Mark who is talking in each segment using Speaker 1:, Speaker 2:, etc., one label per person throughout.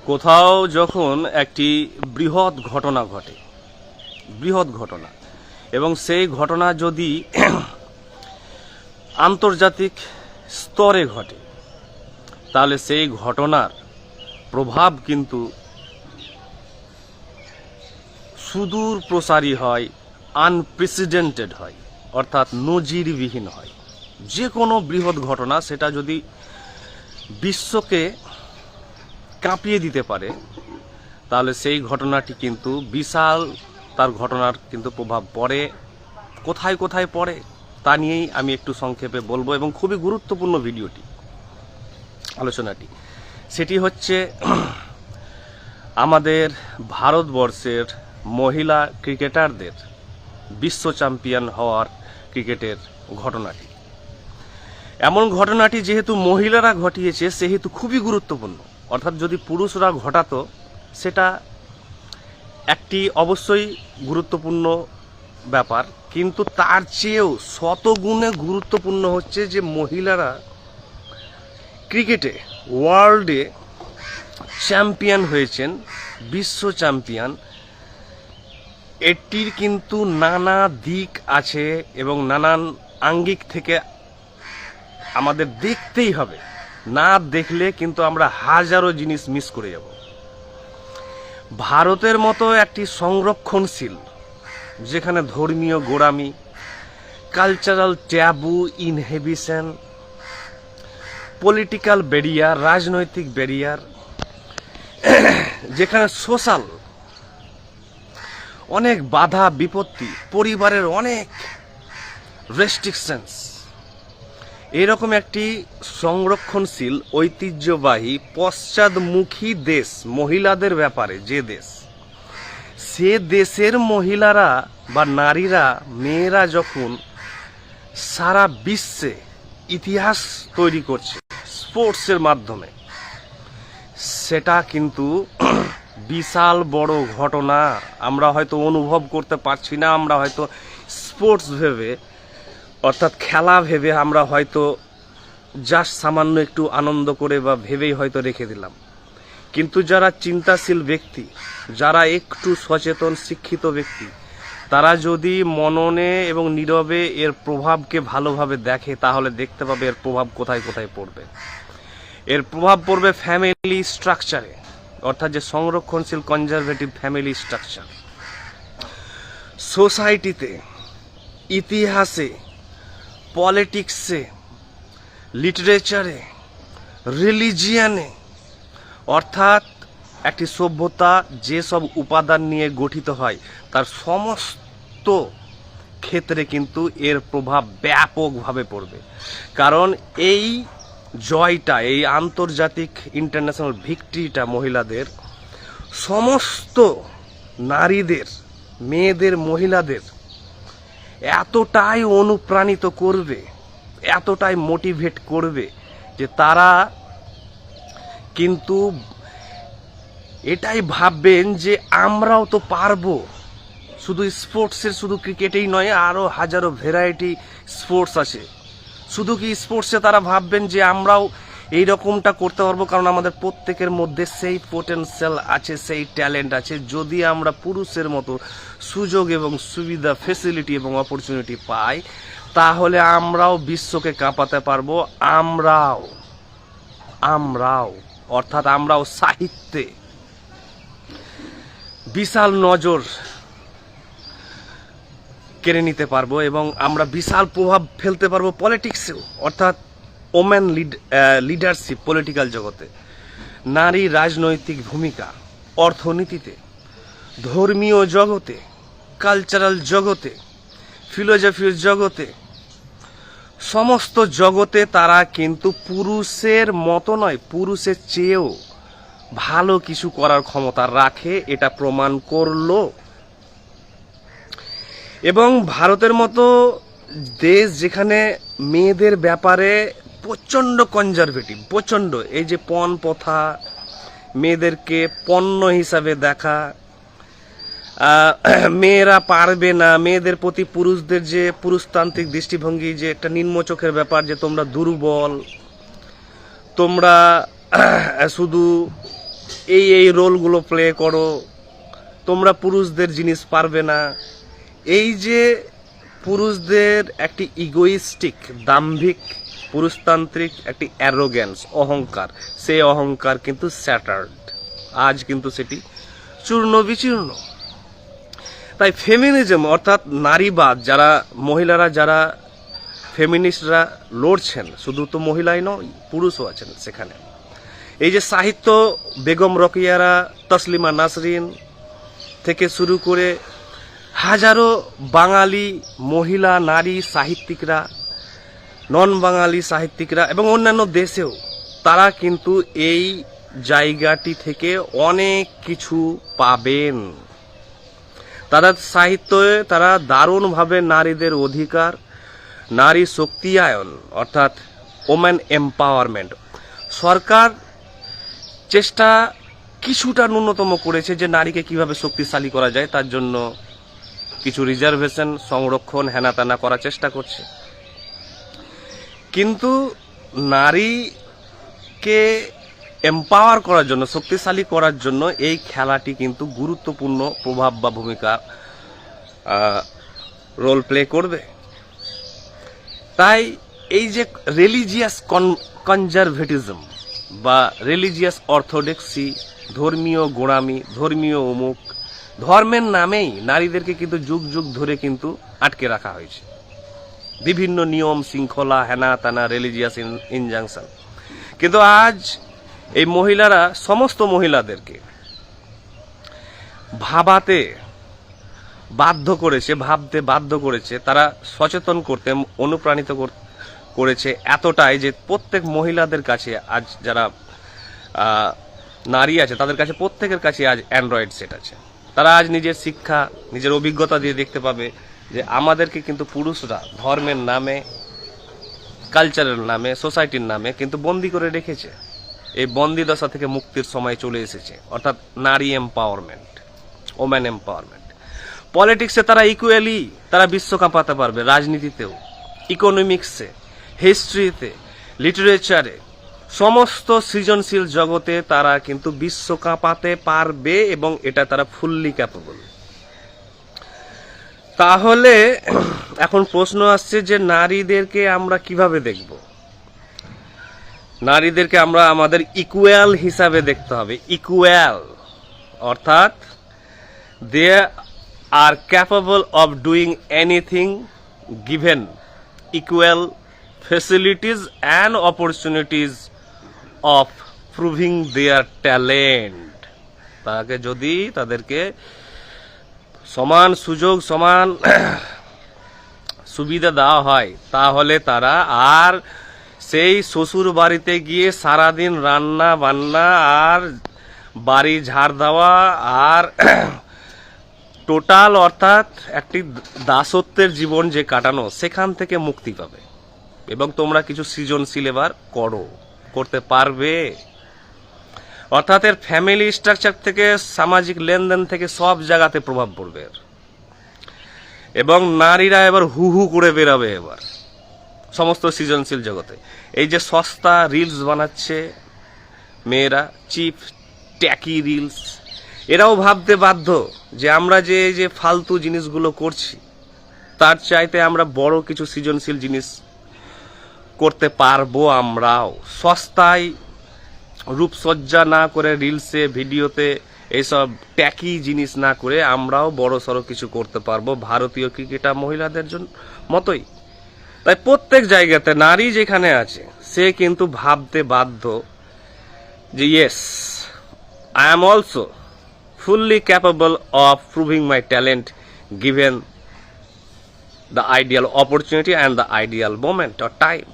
Speaker 1: কোথাও যখন একটি বৃহৎ ঘটনা ঘটে, বৃহৎ ঘটনা, এবং সেই ঘটনা যদি আন্তর্জাতিক স্তরে ঘটে, তাহলে সেই ঘটনার প্রভাব কিন্তু সুদূর প্রসারী হয়, আনপ্রেসিডেন্টেড হয়, অর্থাৎ নজিরবিহীন হয়। যে কোনো বৃহৎ ঘটনা সেটা যদি বিশ্বকে কাঁপিয়ে দিতে পারে, তাহলে সেই ঘটনাটি কিন্তু বিশাল, তার ঘটনার কিন্তু প্রভাব পড়ে। কোথায় কোথায় পড়ে তা নিয়েই আমি একটু সংক্ষেপে বলবো, এবং খুবই গুরুত্বপূর্ণ ভিডিওটি, আলোচনাটি। সেটি হচ্ছে আমাদের ভারতবর্ষের মহিলা ক্রিকেটারদের বিশ্ব চ্যাম্পিয়ন হওয়ার ক্রিকেটের ঘটনাটি। এমন ঘটনাটি যেহেতু মহিলারা ঘটিয়েছে সেহেতু খুবই গুরুত্বপূর্ণ। অর্থাৎ যদি পুরুষরা ঘটাতো সেটা একটি অবশ্যই গুরুত্বপূর্ণ ব্যাপার, কিন্তু তার চেয়েও শতগুণে গুরুত্বপূর্ণ হচ্ছে যে মহিলারা ক্রিকেটে ওয়ার্ল্ডে চ্যাম্পিয়ন হয়েছেন, বিশ্ব চ্যাম্পিয়ন। এটির কিন্তু নানা দিক আছে এবং নানান আঙ্গিক থেকে আমাদের দেখতেই হবে। না দেখলে কিন্তু আমরা হাজারো জিনিস মিস করে যাব। ভারতের মতো একটি সংরক্ষণশীল, যেখানে ধর্মীয় গোড়ামি, cultural taboo, inhibition, political barrier, রাজনৈতিক ব্যারিয়ার, যেখানে সোশ্যাল অনেক বাধা বিপত্তি, পরিবারের অনেক রেস্ট্রিকশনস, এরকম একটি সংরক্ষণশীল, ঐতিহ্যবাহী, পশ্চাদমুখী দেশ মহিলাদের ব্যাপারে, যে দেশ, সে দেশের মহিলারা বা নারীরা, মেয়েরা যখন সারা বিশ্বে ইতিহাস তৈরি করছে স্পোর্টসের মাধ্যমে, সেটা কিন্তু বিশাল বড় ঘটনা। আমরা হয়তো অনুভব করতে পারছি না, আমরা হয়তো স্পোর্টস ভেবে, অর্থাৎ খেলা ভেবে আমরা হয়তো জাস্ট সামান্য একটু আনন্দ করে বা ভেবেই হয়তো রেখে দিলাম। কিন্তু যারা চিন্তাশীল ব্যক্তি, যারা একটু সচেতন শিক্ষিত ব্যক্তি, তারা যদি মননে এবং নীরবে এর প্রভাবকে ভালোভাবে দেখে, তাহলে দেখতে পাবে এর প্রভাব কোথায় কোথায় পড়বে। এর প্রভাব পড়বে ফ্যামিলি স্ট্রাকচারে, অর্থাৎ যে সংরক্ষণশীল কনজারভেটিভ ফ্যামিলি স্ট্রাকচার, সোসাইটিতে, ইতিহাসে, পলিটিক্সে, লিটারেচারে, রিলিজিয়ানে। অর্থাৎ একটি সভ্যতা যেসব উপাদান নিয়ে গঠিত হয় তার সমস্ত ক্ষেত্রে কিন্তু এর প্রভাব ব্যাপকভাবে পড়বে। কারণ এই জয়টা, এই আন্তর্জাতিক ইন্টারন্যাশনাল ভিক্টরিটা মহিলাদের, সমস্ত নারীদের, মেয়েদের, মহিলাদের এতটাই অনুপ্রাণিত করবে, এতটাই মোটিভেট করবে যে তারা কিন্তু এটাই ভাববেন যে আমরাও তো পারবো। শুধু স্পোর্টসের, শুধু ক্রিকেটেই নয়, আরও হাজারো ভ্যারাইটি স্পোর্টস আছে। শুধু কি স্পোর্টসে তারা ভাববেন যে আমরাও এই রকমটা করতে পারবো, কারণ আমাদের প্রত্যেকের মধ্যে সেই পোটেনশিয়াল আছে, সেই ট্যালেন্ট আছে। যদি আমরা পুরুষের মতো সুযোগ এবং সুবিধা, ফেসিলিটি এবং অপরচুনিটি পাই, তাহলে আমরাও বিশ্বকে কাঁপাতে পারবো। আমরাও অর্থাৎ আমরাও সাহিত্যে বিশাল নজর কেড়ে নিতে পারবো, এবং আমরা বিশাল প্রভাব ফেলতে পারবো পলিটিক্সেও, অর্থাৎ ওমেন লিডারশিপ, পলিটিক্যাল জগতে, নারী রাজনৈতিক ভূমিকা, অর্থনীতিতে, ধর্মীয় জগতে, কালচারাল জগতে, ফিলোসফির জগতে, সমস্ত জগতে তারা কিন্তু পুরুষের মতো নয়, পুরুষের চেয়েও ভালো কিছু করার ক্ষমতা রাখে, এটা প্রমাণ করলো। এবং ভারতের মতো দেশ, যেখানে মেয়েদের ব্যাপারে প্রচণ্ড কনজারভেটিভ, প্রচণ্ড, এই যে পণ প্রথা, মেয়েদেরকে পণ্য হিসাবে দেখা, মেয়েরা পারবে না, মেয়েদের প্রতি পুরুষদের যে পুরুষতান্ত্রিক দৃষ্টিভঙ্গি, যে একটা নিম্ন চোখের ব্যাপার, যে তোমরা দুর্বল, তোমরা শুধু এই রোলগুলো প্লে করো, তোমরা পুরুষদের জিনিস পারবে না। এই যে পুরুষদের একটি ইগোইস্টিক, দাম্ভিক, পুরুষতান্ত্রিক একটি অ্যারোগ্যান্স, অহংকার, সেই অহংকার কিন্তু স্যাটার্ড, আজ কিন্তু সেটি চূর্ণ বিচূর্ণ। তাই ফেমিনিজম অর্থাৎ নারীবাদ, যারা মহিলারা, যারা ফেমিনিস্টরা লড়ছেন, শুধু তো মহিলাই নয়, পুরুষও আছেন সেখানে। এই যে সাহিত্য, বেগম রোকেয়ারা, তসলিমা নাসরিন থেকে শুরু করে হাজারো বাঙালি মহিলা নারী সাহিত্যিকরা, নন বাঙালি সাহিত্যিকরা এবং অন্যান্য দেশেও, তারা কিন্তু এই জায়গাটি থেকে অনেক কিছু পাবেন। তারা সাহিত্যে তারা দারুণভাবে নারীদের অধিকার, নারী শক্তিয়ায়ন অর্থাৎ ওমেন এম্পাওয়ারমেন্ট, সরকার চেষ্টা কিছুটা ন্যূনতম করেছে যে নারীকে কিভাবে শক্তিশালী করা যায়, তার জন্য কিছু রিজার্ভেশন, সংরক্ষণ, হেনাতেনা করার চেষ্টা করছে। কিন্তু নারীকে এম্পাওয়ার করার জন্য, শক্তিশালী করার জন্য এই খেলাটি কিন্তু গুরুত্বপূর্ণ প্রভাব বা ভূমিকা রোল প্লে করবে। তাই এই যে রিলিজিয়াস কনজারভেটিজম বা রিলিজিয়াস অর্থোডক্সি, ধর্মীয় গোঁড়ামি, ধর্মীয় অমুক, ধর্মের নামেই নারীদেরকে কিন্তু যুগ যুগ ধরে কিন্তু আটকে রাখা হয়েছে। বিভিন্ন নিয়ম শৃঙ্খলা, হেনা তানা, রিলিজিয়াস ইনজাংশন। কিন্তু আজ এই মহিলারা সমস্ত মহিলাদেরকে ভাবতে বাধ্য করেছে, তারা সচেতন করতে, অনুপ্রাণিত করেছে এতটাই যে প্রত্যেক মহিলাদের কাছে আজ, যারা নারী আছে তাদের কাছে, প্রত্যেকের কাছে আজ অ্যান্ড্রয়েড সেট আছে। তারা আজ নিজের শিক্ষা, নিজের অভিজ্ঞতা দিয়ে দেখতে পাবে যে আমাদেরকে কিন্তু পুরুষরা ধর্মের নামে, কালচারের নামে, সোসাইটির নামে কিন্তু বন্দি করে রেখেছে। এই বন্দি দশা থেকে মুক্তির সময় চলে এসেছে, অর্থাৎ নারী এম্পাওয়ারমেন্ট, ওমেন এম্পাওয়ারমেন্ট। পলিটিক্সে তারা ইকুয়ালি তারা বিশ্ব কাঁপাতে পারবে, রাজনীতিতেও, ইকোনমিক্সে, হিস্ট্রিতে, লিটারেচারে, সমস্ত সৃজনশীল জগতে তারা কিন্তু বিশ্ব কাঁপাতে পারবে এবং এটা তারা ফুললি ক্যাপেবল। তাহলে এখন প্রশ্ন আসছে যে নারীদেরকে আমরা কিভাবে দেখব? নারীদেরকে আমরা আমাদের ইকুয়াল হিসাবে দেখতে হবে। ইকুয়াল অর্থাৎ they are capable of doing anything given equal facilities and opportunities of proving their talent. তাকে যদি তাদেরকে সমান সুযোগ, সমান সুবিধা দেওয়া হয়, তাহলে তারা আর সেই শ্বশুর বাড়িতে গিয়ে সারাদিন রান্না বান্না আর বাড়ি ঝাড় দেওয়া আর টোটাল অর্থাৎ একটি দাসত্বের জীবন যে কাটানো, সেখান থেকে মুক্তি পাবে। এবং তোমরা কিছু সৃজনশীল এবার করতে পারবে। অর্থাৎ এর ফ্যামিলি স্ট্রাকচার থেকে, সামাজিক লেনদেন থেকে সব জায়গাতে প্রভাব পড়বে এবং নারীরা এবার হু হু করে বেরাবে এবার সমস্ত সৃজনশীল জগতে। এই যে সস্তা রিলস বানাচ্ছে মেয়েরা, চিপ ট্যাকি রিলস, এরাও ভাবতে বাধ্য যে আমরা যে ফালতু জিনিসগুলো করছি তার চাইতে আমরা বড় কিছু সৃজনশীল জিনিস করতে পারবো। আমরাও সস্তায় রূপসজ্জা না করে, রিলসে, ভিডিওতে এইসব ট্যাকি জিনিস না করে আমরাও বড় সড়ো কিছু করতে পারবো, ভারতীয় ক্রিকেটার মহিলাদের জন্য মতোই। তাই প্রত্যেক জায়গাতে নারী যেখানে আছে সে কিন্তু ভাবতে বাধ্য যে yes, I am also fully capable of proving my talent given the ideal opportunity and the ideal moment or time.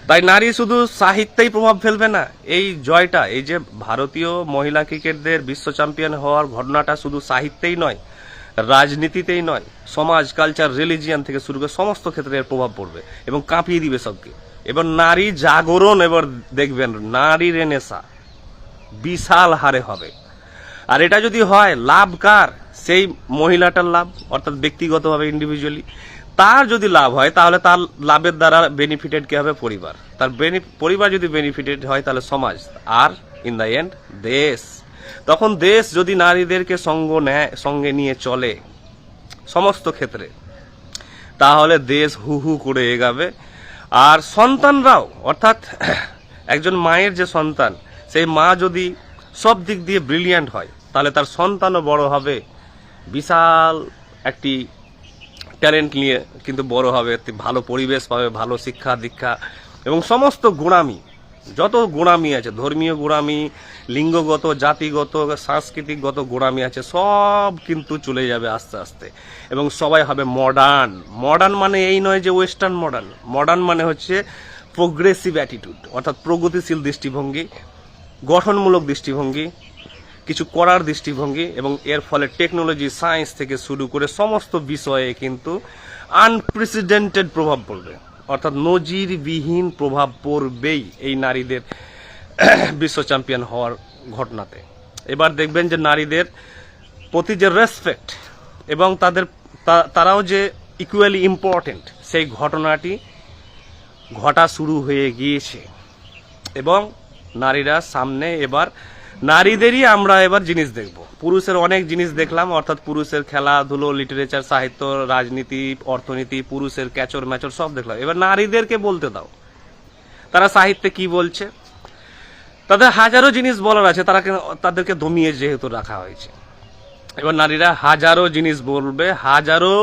Speaker 1: তাই নারী শুধু সাহিত্যেই প্রভাব ফেলবে না। এই জয়টা, এই যে ভারতীয় মহিলা ক্রিকেটদের বিশ্ব চ্যাম্পিয়ন হওয়ার ঘটনাটা শুধু সাহিত্যেই নয়, রাজনীতিতেই নয়, সমাজ, কালচার, রিলিজিয়ান থেকে শুরু করে সমস্ত ক্ষেত্রে এর প্রভাব পড়বে এবং কাঁপিয়ে দিবে সবকে। এবার নারী জাগরণ, এবার দেখবেন নারী রেনেসা বিশাল হারে হবে। আর এটা যদি হয়, লাভ কার? সেই মহিলাটার লাভ, অর্থাৎ ব্যক্তিগতভাবে, ইন্ডিভিজুয়ালি তার যদি লাভ হয়, তাহলে তার লাভের দ্বারা বেনিফিটেড কে হবে? পরিবার। তার পরিবার যদি বেনিফিটেড হয়, তাহলে সমাজ, আর ইন দ্য এন্ড দেশ। তখন দেশ যদি নারীদেরকে সঙ্গে নিয়ে চলে সমস্ত ক্ষেত্রে, তাহলে দেশ হু হু করে এগাবে। আর সন্তানরাও, অর্থাৎ একজন মায়ের যে সন্তান, সেই মা যদি সব দিক দিয়ে ব্রিলিয়ান্ট হয়, তাহলে তার সন্তানও বড় হবে বিশাল একটি ট্যালেন্ট নিয়ে, কিন্তু বড় হবে, ভালো পরিবেশ পাবে, ভালো শিক্ষা দীক্ষা এবং সমস্ত গোঁড়ামি, যত গোঁড়ামি আছে, ধর্মীয় গোঁড়ামি, লিঙ্গগত, জাতিগত, সাংস্কৃতিকগত গোঁড়ামি আছে, সব কিন্তু চলে যাবে আস্তে আস্তে। এবং সবাই হবে মডার্ন। মডার্ন মানে এই নয় যে ওয়েস্টার্ন মডার্ন। মডার্ন মানে হচ্ছে প্রোগ্রেসিভ অ্যাটিটিউড, অর্থাৎ প্রগতিশীল দৃষ্টিভঙ্গি, গঠনমূলক দৃষ্টিভঙ্গি, কিছু করার দৃষ্টিভঙ্গি, এবং এর ফলে টেকনোলজি, সায়েন্স থেকে শুরু করে সমস্ত বিষয়ে কিন্তু আনপ্রেসিডেন্টেড প্রভাব পড়বে, অর্থাৎ নজিরবিহীন প্রভাব পড়বেই এই নারীদের বিশ্ব চ্যাম্পিয়ন হওয়ার ঘটনাতে। এবার দেখবেন যে নারীদের প্রতি যে রেসপেক্ট এবং তারাও যে ইকুয়ালি ইম্পর্টেন্ট, সেই ঘটনাটি ঘটা শুরু হয়ে গিয়েছে। এবং নারীরা সামনে, এবার নারীদেরই আমরা এবার জিনিস দেখব। পুরুষের অনেক জিনিস দেখলাম, অর্থাৎ পুরুষের খেলাধুলো, লিটারেচার, সাহিত্য, রাজনীতি, অর্থনীতি, পুরুষের ক্যাচর ম্যাচর সব দেখলাম। এবার নারীদেরকে বলতে দাও, তারা সাহিত্যে কি বলছে। তাদের হাজারো জিনিস বলার আছে, তাদেরকে দমিয়ে যেহেতু রাখা হয়েছে। এবার নারীরা হাজারো জিনিস বলবে, হাজারো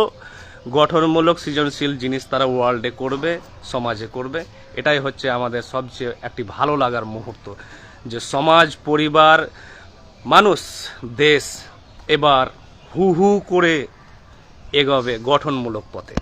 Speaker 1: গঠনমূলক সৃজনশীল জিনিস তারা ওয়ার্ল্ডে করবে, সমাজে করবে। এটাই হচ্ছে আমাদের সবচেয়ে একটি ভালো লাগার মুহূর্ত, যে সমাজ, পরিবার, মানুষ, দেশ এবার হু হু করে এগোবে গঠনমূলক পথে।